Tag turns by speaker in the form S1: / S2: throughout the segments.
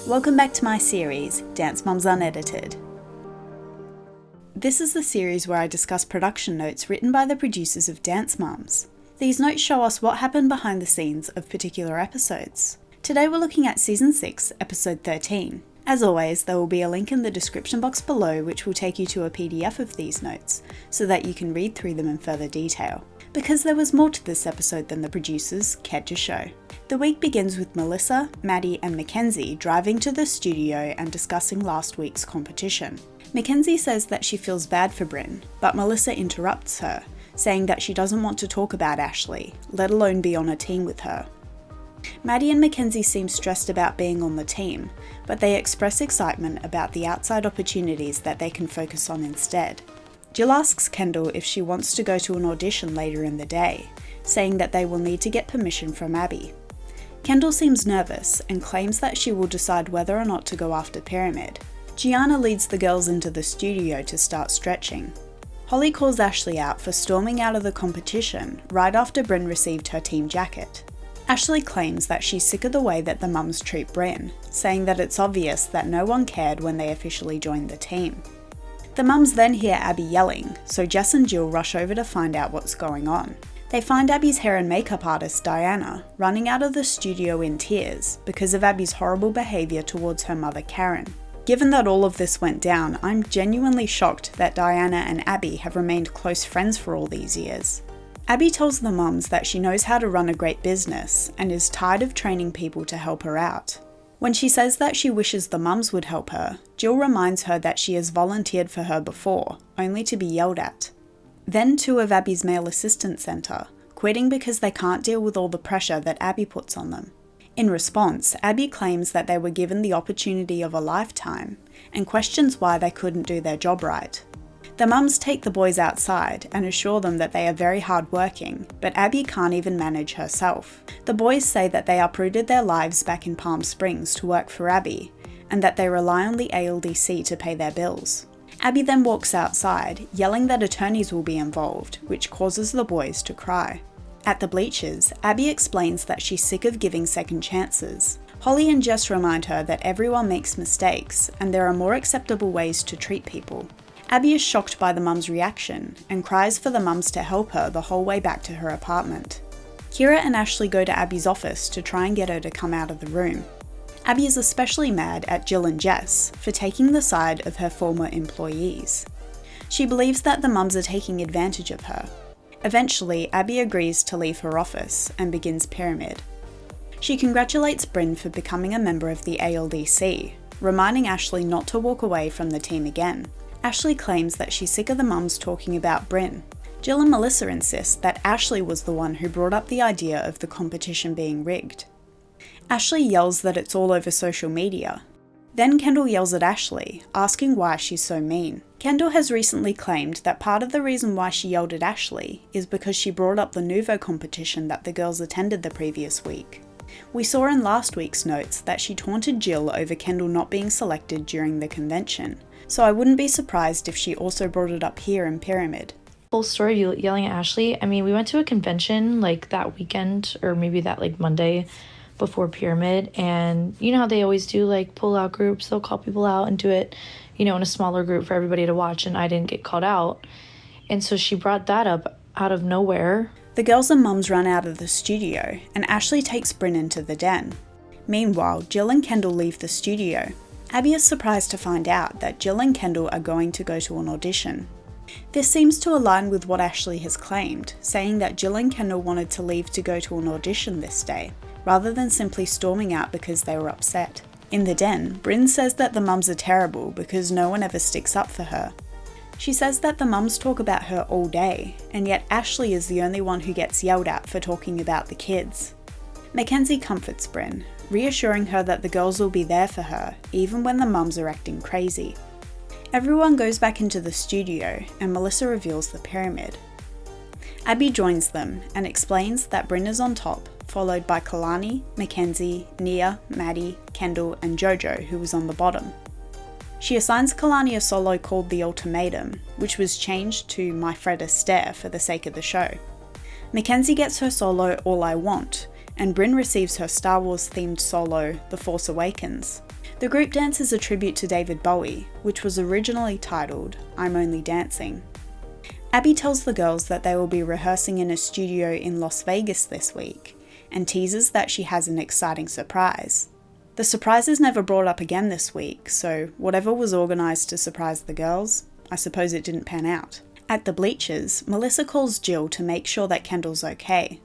S1: Welcome back to my series, Dance Moms Unedited. This is the series where I discuss production notes written by the producers of Dance Moms. These notes show us what happened behind the scenes of particular episodes. Today we're looking at Season 6, Episode 13. As always, there will be a link in the description box below which will take you to a PDF of these notes, so that you can read through them in further detail. Because there was more to this episode than the producers cared to show. The week begins with Melissa, Maddie and Mackenzie driving to the studio and discussing last week's competition. Mackenzie says that she feels bad for Bryn, but Melissa interrupts her, saying that she doesn't want to talk about Ashley, let alone be on a team with her. Maddie and Mackenzie seem stressed about being on the team, but they express excitement about the outside opportunities that they can focus on instead. Jill asks Kendall if she wants to go to an audition later in the day, saying that they will need to get permission from Abby. Kendall seems nervous and claims that she will decide whether or not to go after Pyramid. Gianna leads the girls into the studio to start stretching. Holly calls Ashley out for storming out of the competition right after Bryn received her team jacket. Ashley claims that she's sick of the way that the mums treat Bryn, saying that it's obvious that no one cared when they officially joined the team. The mums then hear Abby yelling, so Jess and Jill rush over to find out what's going on. They find Abby's hair and makeup artist, Diana, running out of the studio in tears because of Abby's horrible behaviour towards her mother, Karen. Given that all of this went down, I'm genuinely shocked that Diana and Abby have remained close friends for all these years. Abby tells the mums that she knows how to run a great business and is tired of training people to help her out. When she says that she wishes the mums would help her, Jill reminds her that she has volunteered for her before, only to be yelled at. Then two of Abby's male assistants enter, quitting because they can't deal with all the pressure that Abby puts on them. In response, Abby claims that they were given the opportunity of a lifetime, and questions why they couldn't do their job right. The mums take the boys outside and assure them that they are very hardworking, but Abby can't even manage herself. The boys say that they uprooted their lives back in Palm Springs to work for Abby, and that they rely on the ALDC to pay their bills. Abby then walks outside, yelling that attorneys will be involved, which causes the boys to cry. At the bleachers, Abby explains that she's sick of giving second chances. Holly and Jess remind her that everyone makes mistakes, and there are more acceptable ways to treat people. Abby is shocked by the mum's reaction, and cries for the mums to help her the whole way back to her apartment. Kira and Ashley go to Abby's office to try and get her to come out of the room. Abby is especially mad at Jill and Jess for taking the side of her former employees. She believes that the mums are taking advantage of her. Eventually, Abby agrees to leave her office and begins Pyramid. She congratulates Bryn for becoming a member of the ALDC, reminding Ashley not to walk away from the team again. Ashley claims that she's sick of the mums talking about Bryn. Jill and Melissa insist that Ashley was the one who brought up the idea of the competition being rigged. Ashley yells that it's all over social media. Then Kendall yells at Ashley, asking why she's so mean. Kendall has recently claimed that part of the reason why she yelled at Ashley is because she brought up the Nouveau competition that the girls attended the previous week. We saw in last week's notes that she taunted Jill over Kendall not being selected during the convention, so I wouldn't be surprised if she also brought it up here in Pyramid.
S2: Full story, you yelling at Ashley. I mean, we went to a convention like that weekend, or maybe that like Monday before Pyramid, and you know how they always do like pull out groups, they'll call people out and do it, you know, in a smaller group for everybody to watch, and I didn't get called out. And so she brought that up out of nowhere.
S1: The girls and mums run out of the studio, and Ashley takes Bryn into the den. Meanwhile, Jill and Kendall leave the studio. Abby is surprised to find out that Jill and Kendall are going to go to an audition. This seems to align with what Ashley has claimed, saying that Jill and Kendall wanted to leave to go to an audition this day, rather than simply storming out because they were upset. In the den, Bryn says that the mums are terrible because no one ever sticks up for her. She says that the mums talk about her all day, and yet Ashley is the only one who gets yelled at for talking about the kids. Mackenzie comforts Bryn, reassuring her that the girls will be there for her, even when the mums are acting crazy. Everyone goes back into the studio, and Melissa reveals the pyramid. Abby joins them and explains that Bryn is on top, followed by Kalani, Mackenzie, Nia, Maddie, Kendall, and Jojo, who was on the bottom. She assigns Kalani a solo called The Ultimatum, which was changed to My Fred Astaire for the sake of the show. Mackenzie gets her solo All I Want, and Bryn receives her Star Wars themed solo The Force Awakens. The group dance is a tribute to David Bowie, which was originally titled I'm Only Dancing. Abby tells the girls that they will be rehearsing in a studio in Las Vegas this week, and teases that she has an exciting surprise. The surprise is never brought up again this week, so whatever was organised to surprise the girls, I suppose it didn't pan out. At the bleachers, Melissa calls Jill to make sure that Kendall's okay.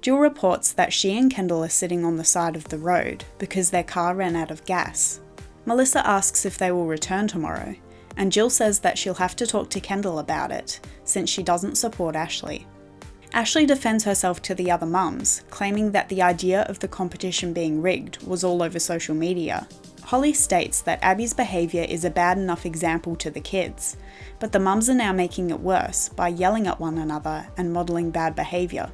S1: Jill reports that she and Kendall are sitting on the side of the road because their car ran out of gas. Melissa asks if they will return tomorrow, and Jill says that she'll have to talk to Kendall about it, since she doesn't support Ashley. Ashley defends herself to the other mums, claiming that the idea of the competition being rigged was all over social media. Holly states that Abby's behaviour is a bad enough example to the kids, but the mums are now making it worse by yelling at one another and modelling bad behaviour.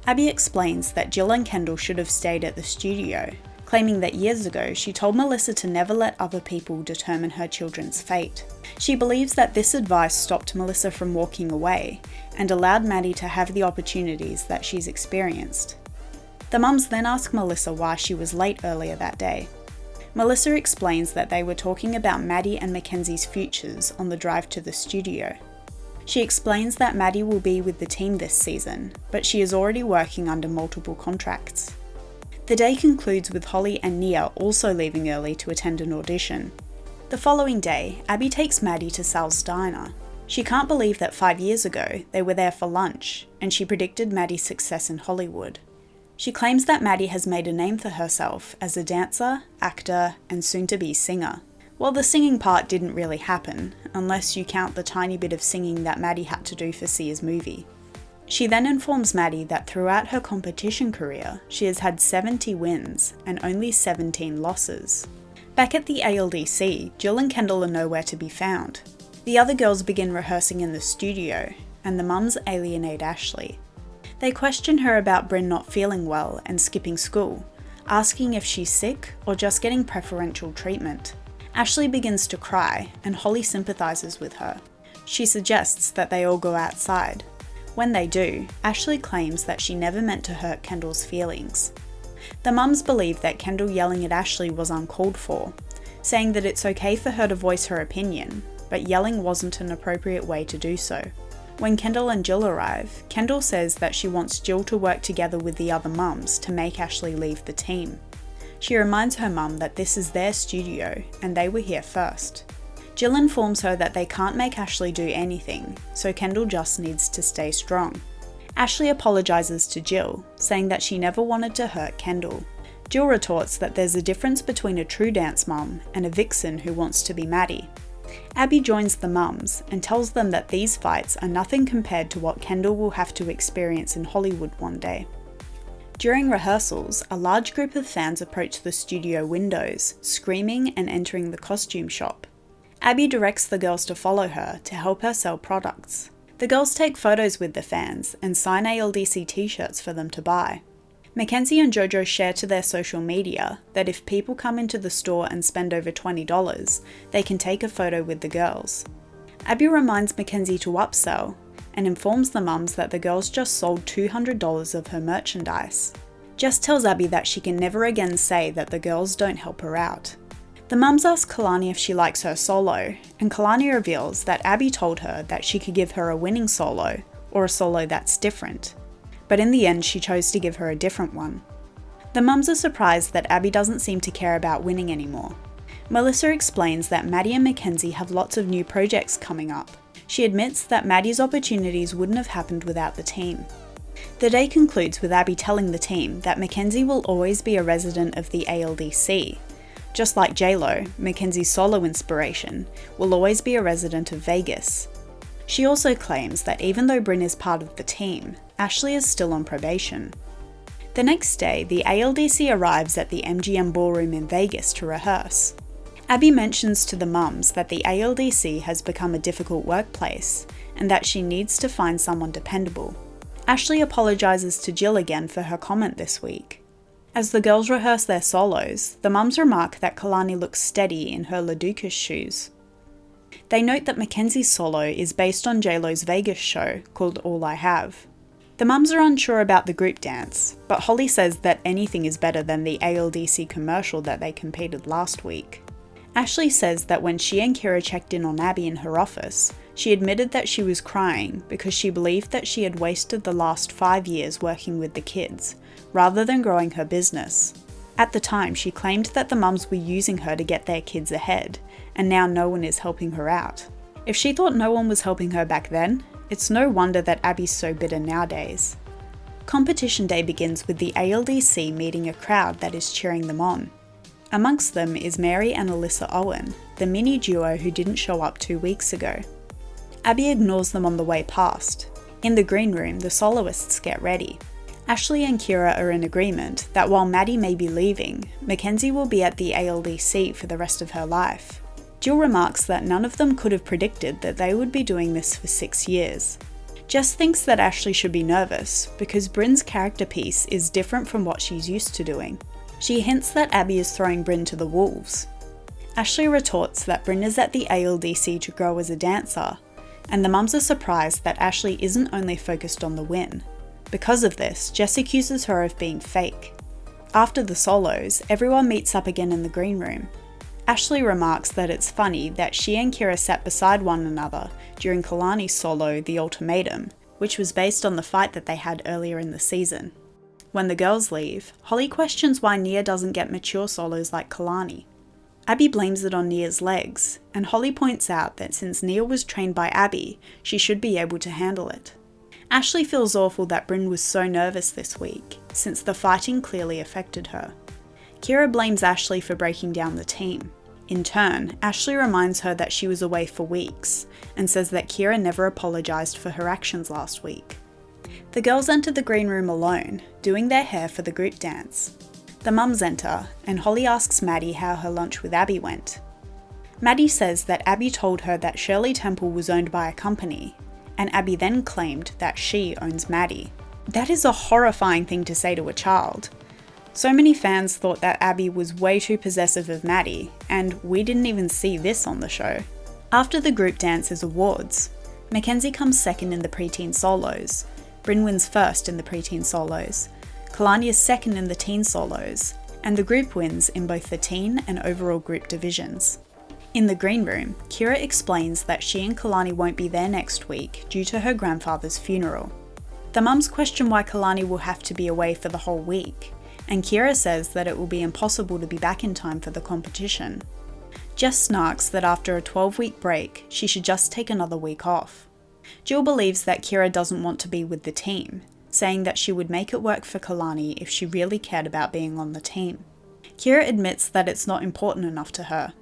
S1: Abby explains that Jill and Kendall should have stayed at the studio, claiming that years ago she told Melissa to never let other people determine her children's fate. She believes that this advice stopped Melissa from walking away and allowed Maddie to have the opportunities that she's experienced. The mums then ask Melissa why she was late earlier that day. Melissa explains that they were talking about Maddie and Mackenzie's futures on the drive to the studio. She explains that Maddie will be with the team this season, but she is already working under multiple contracts. The day concludes with Holly and Nia also leaving early to attend an audition. The following day, Abby takes Maddie to Sal's diner. She can't believe that 5 years ago they were there for lunch, and she predicted Maddie's success in Hollywood. She claims that Maddie has made a name for herself as a dancer, actor, and soon-to-be singer. Well, the singing part didn't really happen, unless you count the tiny bit of singing that Maddie had to do for Sia's movie. She then informs Maddie that throughout her competition career, she has had 70 wins and only 17 losses. Back at the ALDC, Jill and Kendall are nowhere to be found. The other girls begin rehearsing in the studio, and the mums alienate Ashley. They question her about Bryn not feeling well and skipping school, asking if she's sick or just getting preferential treatment. Ashley begins to cry, and Holly sympathises with her. She suggests that they all go outside. When they do, Ashley claims that she never meant to hurt Kendall's feelings. The mums believe that Kendall yelling at Ashley was uncalled for, saying that it's okay for her to voice her opinion, but yelling wasn't an appropriate way to do so. When Kendall and Jill arrive, Kendall says that she wants Jill to work together with the other mums to make Ashley leave the team. She reminds her mum that this is their studio and they were here first. Jill informs her that they can't make Ashley do anything, so Kendall just needs to stay strong. Ashley apologises to Jill, saying that she never wanted to hurt Kendall. Jill retorts that there's a difference between a true dance mum and a vixen who wants to be Maddie. Abby joins the mums and tells them that these fights are nothing compared to what Kendall will have to experience in Hollywood one day. During rehearsals, a large group of fans approach the studio windows, screaming and entering the costume shop. Abby directs the girls to follow her to help her sell products. The girls take photos with the fans and sign ALDC t-shirts for them to buy. Mackenzie and Jojo share to their social media that if people come into the store and spend over $20, they can take a photo with the girls. Abby reminds Mackenzie to upsell and informs the mums that the girls just sold $200 of her merchandise. Jess tells Abby that she can never again say that the girls don't help her out. The mums ask Kalani if she likes her solo, and Kalani reveals that Abby told her that she could give her a winning solo, or a solo that's different. But in the end she chose to give her a different one. The mums are surprised that Abby doesn't seem to care about winning anymore. Melissa explains that Maddie and Mackenzie have lots of new projects coming up. She admits that Maddie's opportunities wouldn't have happened without the team. The day concludes with Abby telling the team that Mackenzie will always be a resident of the ALDC. Just like J-Lo, Mackenzie's solo inspiration, will always be a resident of Vegas. She also claims that even though Bryn is part of the team, Ashley is still on probation. The next day, the ALDC arrives at the MGM Ballroom in Vegas to rehearse. Abby mentions to the mums that the ALDC has become a difficult workplace and that she needs to find someone dependable. Ashley apologises to Jill again for her comment this week. As the girls rehearse their solos, the mums remark that Kalani looks steady in her Laducas shoes. They note that Mackenzie's solo is based on J-Lo's Vegas show called All I Have. The mums are unsure about the group dance, but Holly says that anything is better than the ALDC commercial that they competed last week. Ashley says that when she and Kira checked in on Abby in her office, she admitted that she was crying because she believed that she had wasted the last 5 years working with the kids, rather than growing her business. At the time, she claimed that the mums were using her to get their kids ahead, and now no one is helping her out. If she thought no one was helping her back then, it's no wonder that Abby's so bitter nowadays. Competition day begins with the ALDC meeting a crowd that is cheering them on. Amongst them is Mary and Alyssa Owen, the mini duo who didn't show up 2 weeks ago. Abby ignores them on the way past. In the green room, the soloists get ready. Ashley and Kira are in agreement that while Maddie may be leaving, Mackenzie will be at the ALDC for the rest of her life. Jill remarks that none of them could have predicted that they would be doing this for 6 years. Jess thinks that Ashley should be nervous because Bryn's character piece is different from what she's used to doing. She hints that Abby is throwing Bryn to the wolves. Ashley retorts that Bryn is at the ALDC to grow as a dancer, and the mums are surprised that Ashley isn't only focused on the win. Because of this, Jess accuses her of being fake. After the solos, everyone meets up again in the green room. Ashley remarks that it's funny that she and Kira sat beside one another during Kalani's solo, The Ultimatum, which was based on the fight that they had earlier in the season. When the girls leave, Holly questions why Nia doesn't get mature solos like Kalani. Abby blames it on Nia's legs, and Holly points out that since Nia was trained by Abby, she should be able to handle it. Ashley feels awful that Bryn was so nervous this week, since the fighting clearly affected her. Kira blames Ashley for breaking down the team. In turn, Ashley reminds her that she was away for weeks, and says that Kira never apologised for her actions last week. The girls enter the green room alone, doing their hair for the group dance. The mums enter, and Holly asks Maddie how her lunch with Abby went. Maddie says that Abby told her that Shirley Temple was owned by a company, and Abby then claimed that she owns Maddie. That is a horrifying thing to say to a child. So many fans thought that Abby was way too possessive of Maddie, and we didn't even see this on the show. After the group dance is awards. Mackenzie comes second in the preteen solos, Bryn wins first in the preteen solos, Kalani is second in the teen solos, and the group wins in both the teen and overall group divisions. In the green room, Kira explains that she and Kalani won't be there next week due to her grandfather's funeral. The mums question why Kalani will have to be away for the whole week, and Kira says that it will be impossible to be back in time for the competition. Jess snarks that after a 12-week break, she should just take another week off. Jill believes that Kira doesn't want to be with the team, saying that she would make it work for Kalani if she really cared about being on the team. Kira admits that it's not important enough to her.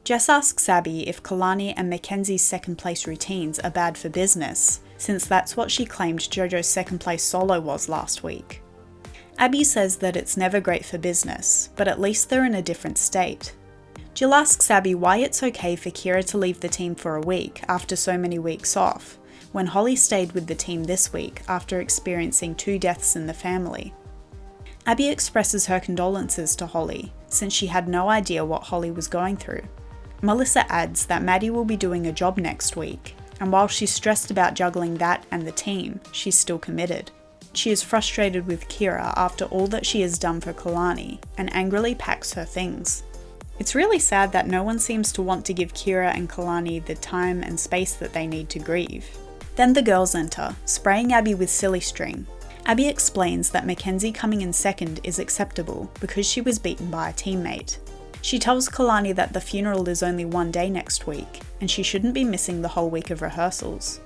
S1: Jess asks Abby if Kalani and Mackenzie's second place routines are bad for business, since that's what she claimed JoJo's second place solo was last week. Abby says that it's never great for business, but at least they're in a different state. Jill asks Abby why it's okay for Kira to leave the team for a week after so many weeks off, when Holly stayed with the team this week after experiencing 2 deaths in the family. Abby expresses her condolences to Holly, since she had no idea what Holly was going through. Melissa adds that Maddie will be doing a job next week, and while she's stressed about juggling that and the team, she's still committed. She is frustrated with Kira after all that she has done for Kalani, and angrily packs her things. It's really sad that no one seems to want to give Kira and Kalani the time and space that they need to grieve. Then the girls enter, spraying Abby with silly string. Abby explains that Mackenzie coming in second is acceptable because she was beaten by a teammate. She tells Kalani that the funeral is only 1 day next week, and she shouldn't be missing the whole week of rehearsals.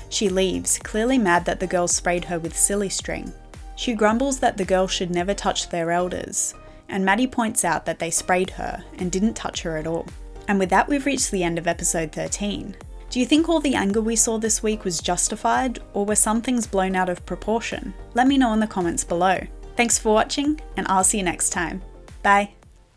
S1: She leaves, clearly mad that the girls sprayed her with silly string. She grumbles that the girls should never touch their elders, and Maddie points out that they sprayed her and didn't touch her at all. And with that, we've reached the end of episode 13. Do you think all the anger we saw this week was justified, or were some things blown out of proportion? Let me know in the comments below. Thanks for watching, and I'll see you next time. Bye!